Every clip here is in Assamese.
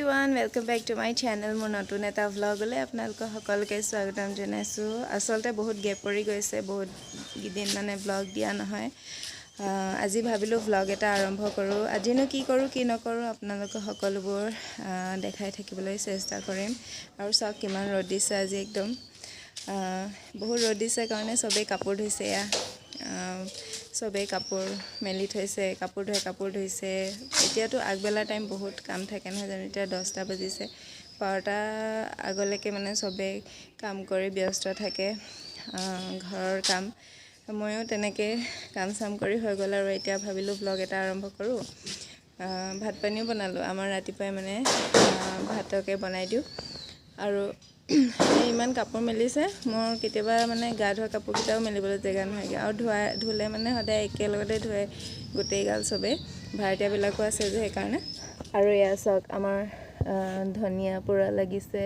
everyone, welcome back to my channel. মোৰ নতুন এটা vlogলৈ আপোনালোকক সকলোকে স্বাগতম জনাইছোঁ। আসলতে বহুত গেপ পৰি গৈছে, বহুত দিন মানে vlog দিয়া নহয়। আজি ভাবিলোঁ vlog এটা আৰম্ভ কৰোঁ। আজিনো কি কৰোঁ কি নকৰোঁ আপোনালোকক সকলোবোৰ দেখাই থাকিবলৈ চেষ্টা কৰিম। আৰু চাওক কিমান ৰ'দ দিছে আজি একদম। বহুত ৰ'দ দিছে কাৰণে সবেই কাপোৰ ধুইছে এয়া। সবেই কাপোৰ মেলি থৈছে, কাপোৰ ধুইছে। এতিয়াতো আগবেলা টাইম বহুত কাম থাকে নহয় জানো, এতিয়া 10টা বাজিছে। 12টা আগলৈকে মানে সবেই কাম কৰি ব্যস্ত থাকে, ঘৰৰ কাম। ময়ো তেনেকৈ কাম চাম কৰি হৈ গ'ল আৰু এতিয়া ভাবিলোঁ ব্লগ এটা আৰম্ভ কৰোঁ। ভাত পানীও বনালোঁ, আমাৰ ৰাতিপুৱাই মানে ভাতকে বনাই দিওঁ। আৰু ইমান কাপোৰ মেলিছে, মোৰ কেতিয়াবা মানে গা ধোৱা কাপোৰকেইটাও মেলিবলৈ জেগা নহয়গৈ। আৰু ধুলে মানে সদায় একেলগতে ধুৱে গোটেই গাল চবেই, ভাড়াতীয়াবিলাকো আছে যে সেইকাৰণে। আৰু এয়া চাওক আমাৰ ধনিয়া পুৰা লাগিছে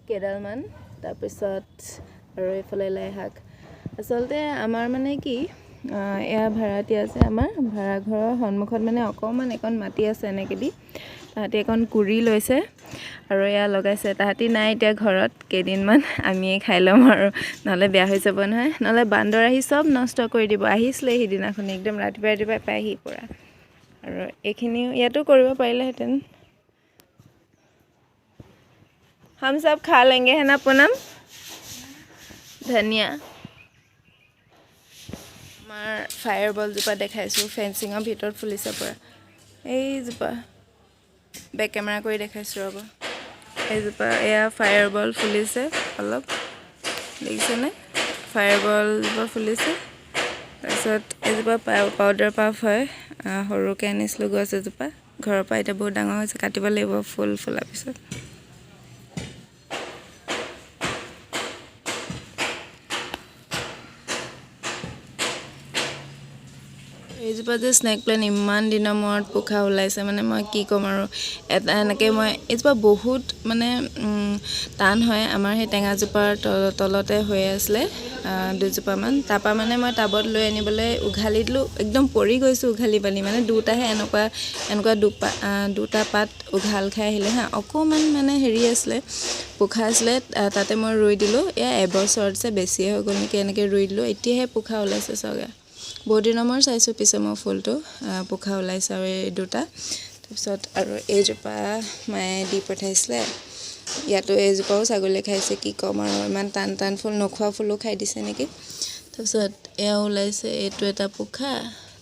কেইডালমান, তাৰপিছত আৰু এইফালে লাই শাক। আচলতে আমাৰ মানে কি, এয়া ভাড়াতীয়া আছে, আমাৰ ভাড়াঘৰৰ সন্মুখত মানে অকণমান এখন মাটি আছে এনেকৈ দি। তাহাঁতি এখন কুৰি লৈছে আৰু এয়া লগাইছে। তাহাঁতি নাই এতিয়া ঘৰত, কেইদিনমান আমিয়ে খাই ল'ম আৰু, নহ'লে বেয়া হৈ যাব নহয়, নহ'লে বান্দৰ আহি চব নষ্ট কৰি দিব। আহিছিলে সিদিনাখন একদম ৰাতিপুৱাই পায়হি পৰা। আৰু এইখিনিও ইয়াতো কৰিব পাৰিলেহেঁতেন। हम सब खा लेंगे है ना पूनम। ধনিয়া আমাৰ ফায়াৰ বলজোপা দেখাইছোঁ, ফেঞ্চিঙৰ ভিতৰত ফুলিছে পৰা। এইজোপা বেক কেমেৰা কৰি দেখাইছোঁ ৰ'ব। এইজোপা এয়া ফায়াৰ বল ফুলিছে অলপ, দেখিছেনে? ফায়াৰ বলজোপা ফুলিছে। তাৰপিছত এইজোপা পাউডাৰ পাফ হয়, সৰুকৈ আনিছিলোঁ গছ এজোপা ঘৰৰ পৰা, এতিয়া বহুত ডাঙৰ হৈছে, কাটিব লাগিব ফুলাৰ পিছত। এইজোপা যে স্নেক প্লেণ্ট ইমান দিনৰ মূৰত পোখা ওলাইছে, মানে মই কি ক'ম আৰু। এটা এনেকৈ মই এইজোপা বহুত মানে টান হয়। আমাৰ সেই টেঙাজোপাৰ তলতে হৈ আছিলে দুজোপামান, তাৰপৰা মানে মই টাবত লৈ আনিবলৈ উঘালি দিলোঁ, একদম পৰি গৈছোঁ উঘালি পানি। মানে দুটাহে এনেকুৱা দুটা পাত উঘাল খাই আহিলে হা, অকণমান মানে হেৰি আছিলে, পোখা আছিলে। তাতে মই ৰুই দিলোঁ, এয়া এবছৰতছে বেছিয়ে হৈ গ'ল নেকি, এনেকৈ ৰুই দিলোঁ। এতিয়াহে পোখা ওলাইছে চাগে, বহুত দিনৰ মূৰত চাইছোঁ পিছে মই ফুলটো, পোখা ওলাইছে আৰু এই দুটা। তাৰপিছত আৰু এইজোপা মায়ে দি পঠাইছিলে, ইয়াতো এইজোপাও ছাগলীয়ে খাইছে, কি ক'ম আৰু, ইমান টান ফুল, নোখোৱা ফুলো খাই দিছে নেকি। তাৰপিছত এয়া ওলাইছে, এইটো এটা পোখা,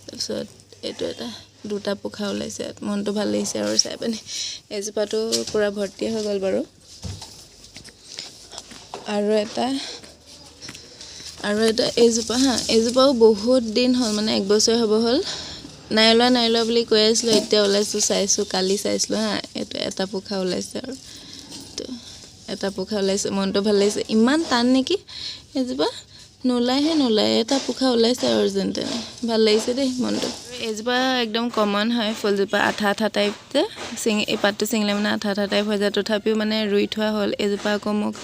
তাৰপিছত এইটো এটা, দুটা পোখা ওলাইছে। মনটো ভাল লাগিছে আৰু চাই পিনে। এইজোপাটো পূৰা ভৰ্তি হৈ গ'ল বাৰু। আৰু এটা এইজোপা হা, এইজোপাও বহুত দিন হ'ল, মানে 1 বছৰ হ'ব হ'ল। নাই ওলোৱা বুলি কৈ আছিলোঁ, এতিয়া ওলাইছোঁ, চাইছোঁ, কালি চাইছিলোঁ হা, এইটো এটা পোখা ওলাইছে আৰু এটা পোখা ওলাইছে। মনটো ভাল লাগিছে। ইমান টান নেকি এইজোপা, নোলায়, এটা পোখা ওলাইছে আৰু যেন তেনে, ভাল লাগিছে দেই মনটো। এইজোপা একদম কমন হয় ফুলজোপা, আঠা টাইপ যে, এই পাতটো ছিঙিলে মানে আঠা টাইপ হৈ যায়। তথাপিও মানে ৰুই থোৱা হ'ল। এইজোপা আকৌ মোক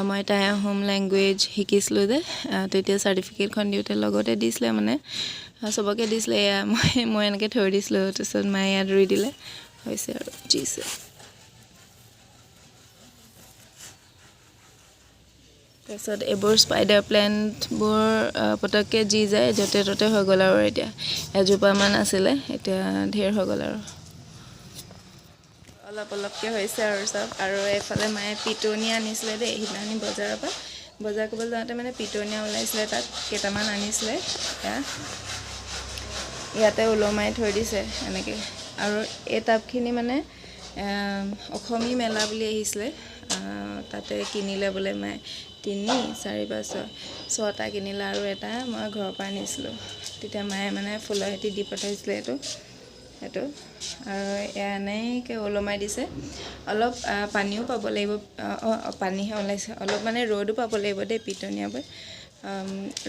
মই টাই হোম লেংগুৱেজ শিকিছিলোঁ যে, তেতিয়া চাৰ্টিফিকেটখন দিওঁতে লগতে দিছিলে, মানে চবকে দিছিলে। এয়া মই এনেকৈ থৈ দিছিলোঁ, তাৰপিছত মায়ে ইয়াত ৰুই দিলে, হৈছে আৰু জিছে। তাৰপিছত এইবোৰ স্পাইডাৰ প্লেণ্টবোৰ পটককৈ জি যায়, য'তে ত'তে হৈ গ'ল আৰু। এতিয়া এজোপামান আছিলে, এতিয়া ঢেৰ হৈ গ'ল আৰু, অলপকৈ হৈছে আৰু চব। আৰু এইফালে মায়ে পিটনিয়া আনিছিলে দেই, সিদিনাখনি বজাৰৰ পৰা। বজাৰ কৰিবলৈ যাওঁতে মানে পিটনিয়া ওলাইছিলে, তাত কেইটামান আনিছিলে। ইয়াতে ওলমাই থৈ দিছে এনেকৈ। আৰু এই টাবখিনি মানে অসমী মেলা বুলি আহিছিলে, তাতে কিনিলে বোলে মায়ে 3, 4, 5, 6টা কিনিলে, আৰু এটা মই ঘৰৰ পৰা আনিছিলোঁ। তেতিয়া মায়ে মানে ফুলৰ সৈতে দি পঠাইছিলে সেইটো। আৰু এয়া এনেকৈ ওলমাই দিছে। অলপ পানীও পাব লাগিব, পানীহে ওলাইছে, অলপ মানে ৰ'দো পাব লাগিব দেই পিটনিয়াবোৰ,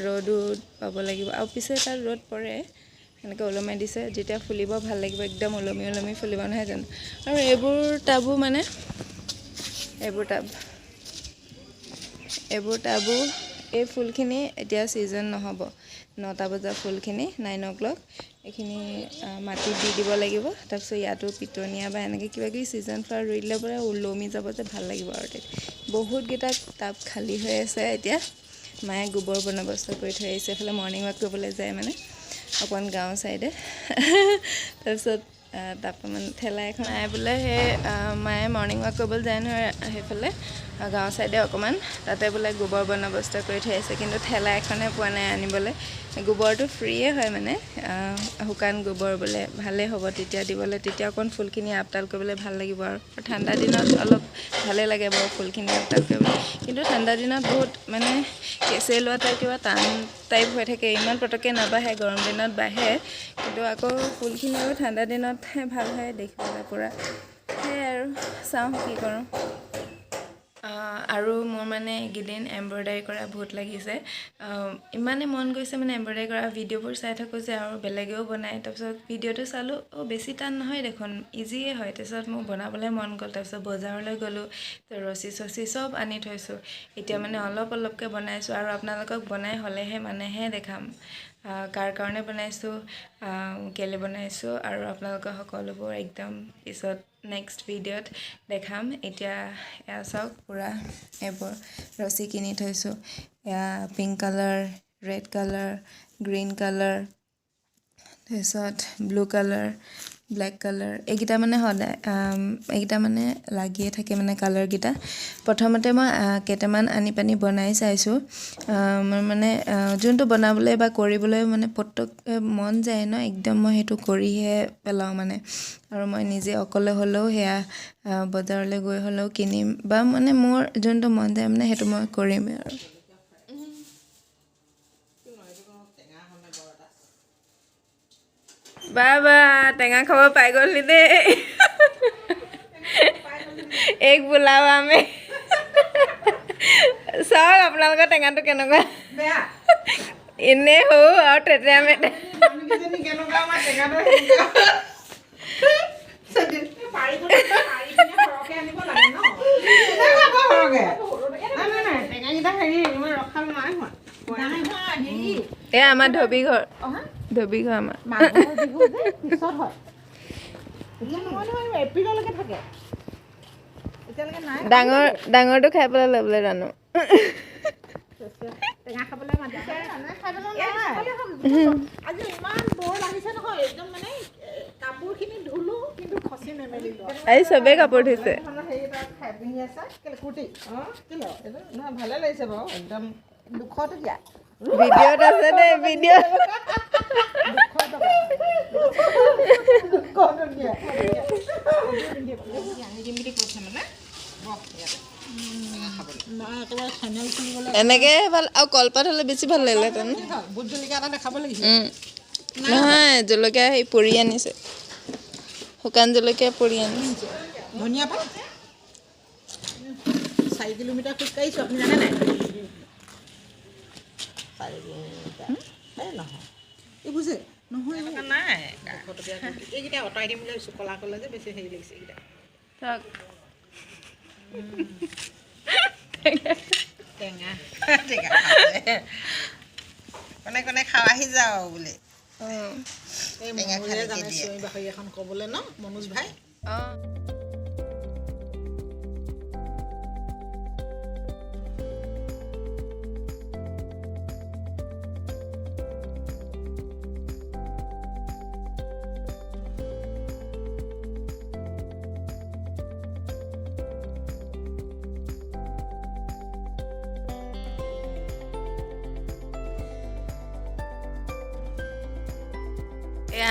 ৰ'দো পাব লাগিব। আৰু পিছে তাত ৰ'দ পৰে, এনেকৈ ওলমাই দিছে। যেতিয়া ফুলিব ভাল লাগিব, একদম ওলমি ফুলিব নহয় জানো। আৰু এইবোৰ টাবো এই ফুলখিনি এতিয়া ছিজন নহ'ব, 9টা বজাৰ ফুলখিনি, 9 o'clock। এইখিনি মাটিত দি দিব লাগিব তাৰপিছত ইয়াতো পিটনিয়া বা এনেকৈ কিবা কিবি ছিজন ফ্লাৱাৰ ৰুই দিলে পৰে ওলমি যাব যে ভাল লাগিব আৰু বহুতকেইটা টাব খালী হৈ আছে এতিয়া মায়ে গোবৰ বন্দবস্ত কৰি থৈ আহিছে এইফালে মৰ্ণিং ৱাক কৰিবলৈ যায় মানে অকণমান গাঁও ছাইডে তাৰপিছত তাৰপৰা মানে ঠেলা এখন আই বোলে সেই মায়ে মৰ্ণিং ৱাক কৰিবলৈ যায় নহয় সেইফালে গাঁও ছাইডে অকণমান তাতে বোলে গোবৰ বন্দবস্ত কৰি থৈ আহিছে কিন্তু ঠেলা এখনে পোৱা নাই আনিবলৈ গোবৰটো ফ্ৰীয়ে হয় মানে শুকান গোবৰ বোলে ভালেই হ'ব তেতিয়া দিবলৈ তেতিয়া অকণ ফুলখিনি আপডাল কৰিবলৈ ভাল লাগিব আৰু ঠাণ্ডা দিনত অলপ ভালে লাগে বাৰু ফুলখিনি আপডাল কৰিবলৈ কিন্তু ঠাণ্ডা দিনত বহুত মানে কেঁচে লোৱা টাইপ কিবা টান টাইপ হৈ থাকে ইমান পটককৈ নাবাঢ়ে গৰম দিনত বাঢ়ে কিন্তু আকৌ ফুলখিনি আৰু ঠাণ্ডা দিনতহে ভাল হয় দেখিবলৈ পূৰা সেয়াই আৰু চাওঁ কি কৰোঁ আৰু মোৰ মানে এইকেইদিন এম্ব্ৰইডাৰী কৰা বহুত লাগিছে ইমানে মন গৈছে মানে এম্ব্ৰইডাৰী কৰা ভিডিঅ'বোৰ চাই থাকোঁ যে আৰু বেলেগেও বনায় তাৰপিছত ভিডিঅ'টো চালোঁ বেছি টান নহয় দেখোন ইজিয়ে হয় তাৰপিছত মোৰ বনাবলৈ মন গ'ল তাৰপিছত বজাৰলৈ গ'লোঁ ৰছী চচি চব আনি থৈছোঁ এতিয়া মানে অলপ অলপকৈ বনাইছোঁ আৰু আপোনালোকক বনাই হ'লেহে মানেহে দেখাম কাৰ কাৰণে বনাইছোঁ কেলৈ বনাইছোঁ আৰু আপোনালোকৰ সকলোবোৰ একদম পিছত নেক্সট ভিডিঅ'ত দেখাম এতিয়া এয়া চাওক পূৰা এইবোৰ ৰছী কিনি থৈছোঁ এয়া pink colour red colour green colour তাৰপিছত ব্লু কালাৰ ব্লেক কালাৰ এইকেইটা মানে সদায় এইকেইটা মানে লাগিয়ে থাকে মানে কালাৰকেইটা প্ৰথমতে মই কেইটামান আনি পানি বনাই চাইছোঁ মোৰ মানে যোনটো বনাবলৈ বা কৰিবলৈ মানে পটককৈ মন যায় ন একদম মই সেইটো কৰিহে পেলাওঁ মানে আৰু মই নিজে অকলে হ'লেও সেয়া বজাৰলৈ গৈ হ'লেও কিনিম বা মানে মোৰ যোনটো মন যায় মানে সেইটো মই কৰিমেই আৰু বাবা টেঙা খাব পাই গ'লি দেই এক বোলাও আমি চাওক আপোনালোকৰ টেঙাটো কেনেকুৱা এনেই সৰু আৰু তেতেয়া মেতে এয়া আমাৰ ধবি ঘৰ আমাৰ ডাঙৰটো খাই পেলাই ল'বলৈ জানো আজি চবেই কাপোৰ ধুইছে ভালে লাগিছে বাৰু একদম দুখটকীয়া ভিডিঅ'ত আছে দেই ভিডিঅ' এনেকে ভাল আৰু কলপাত হ'লে বেছি ভাল লাগিলেহেঁতেন ভোট জলকীয়া এটা দেখাব লাগিছে নহয় জলকীয়া সেই পুৰি আনিছে শুকান জলকীয়া পুৰি আনিছে ধনিয়া পাত 4 কিলোমিটাৰ খোজ কাঢ়িছোঁ আপুনি জানে নাই 4 কিলোমিটাৰ নহয় এই বুজে নহয় নাই এইকেইটা অঁতৰাই দিম বুলি ভাবিছোঁ কলা কলা যে বেছি হেৰি লাগিছে এইকেইটা টেঙা টেঙা কোনে কোনে খাওঁ আহি যাওঁ বোলে এই মনোজে জানে চুই বাকৰি এখন ক'বলৈ ন মনোজ ভাই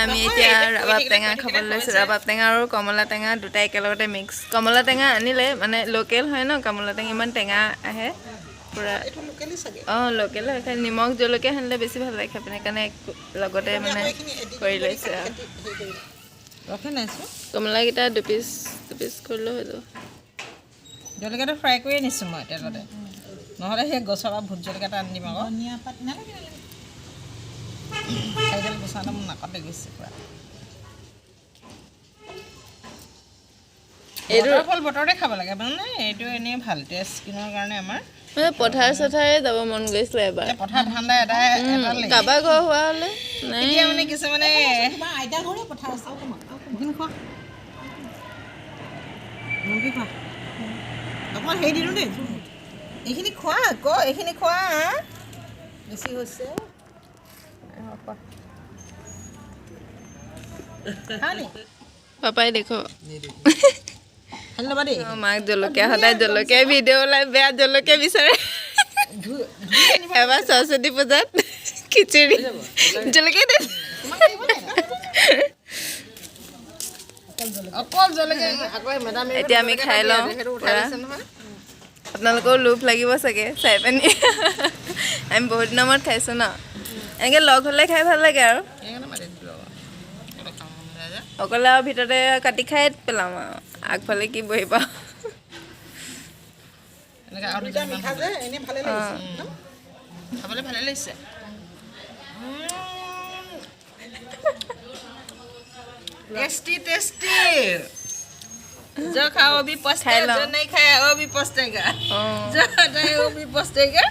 আমি এতিয়া ৰবাব টেঙা খাবলৈ লৈছোঁ ৰবাব টেঙা আৰু কমলা টেঙা দুটা একেলগতে মিক্স কমলা টেঙা আনিলে মানে লোকেল হয় ন কমলা টেঙা ইমান টেঙা আহে পূৰা লোকেল হয় খালি নিমখ জলকীয়া সানিলে বেছি ভাল লাগে খাই পিনে সেইকাৰণে লগতে মানে কৰি লৈছে আৰু কমলাকেইটা দুপিচ কৰিলেও হৈ যাব জলকীয়াটো ফ্ৰাই কৰিয়ে নিছোঁ মই তেলতে নহ'লে সেই গছৰ পৰা ভোট জলকীয়াটা আনি দিম আকৌ ধনিয়া পাত নালাগে চাইডাল গুচালে মোৰ নাকতে গৈছে পূৰা এইটো ফল বতৰতে খাব লাগে মানে এইটো এনেই ভাল টেষ্ট স্কিনৰ কাৰণে আমাৰ পথাৰ চথাৰে যাব মন গৈছিলে এবাৰ পথাৰ ঠাণ্ডা এটা কাৰোবাৰ ঘৰ হোৱা হ'লে এতিয়া মানে কিছুমানে তোমাৰ আইতা ঘৰে পথাৰ আছে এইখিনি খোৱা মুৰ্গী খোৱা অকণমান হেৰি দিলোঁ দেই এইখিনি খোৱা আকৌ এইখিনি খোৱা বেছি হৈছে খা নি পাপাই দেখো খালি ল'বা দেই মাক জলকীয়া সদায় জলকীয়াই ভিডিঅ' ওলাই বেয়া জলকীয়া বিচাৰে এবাৰ সৰস্বতী পূজাত খিচিৰি জলকীয়া দে অকল জলকীয়া আকৌ মেডামে এতিয়া আমি খাই লওঁ আপোনালোকেও লোভ লাগিব চাগে চাই পানি আমি বহুত দিনৰ মূৰত খাইছোঁ ন এনেকৈ লগ হ'লে খাই ভাল লাগে আৰু অকলে আৰু ভিতৰতে কাটি খাই পেলাম আৰু আগফালে কি বহিব মিঠা যে এনেই ভালে লাগিছে খাবলৈ ভালে লাগিছে टेस्टी टेस्टी जो खाओ वो भी पछताएगा जो नहीं खाया वो भी पछताएगा जो नहीं वो भी पछताएगा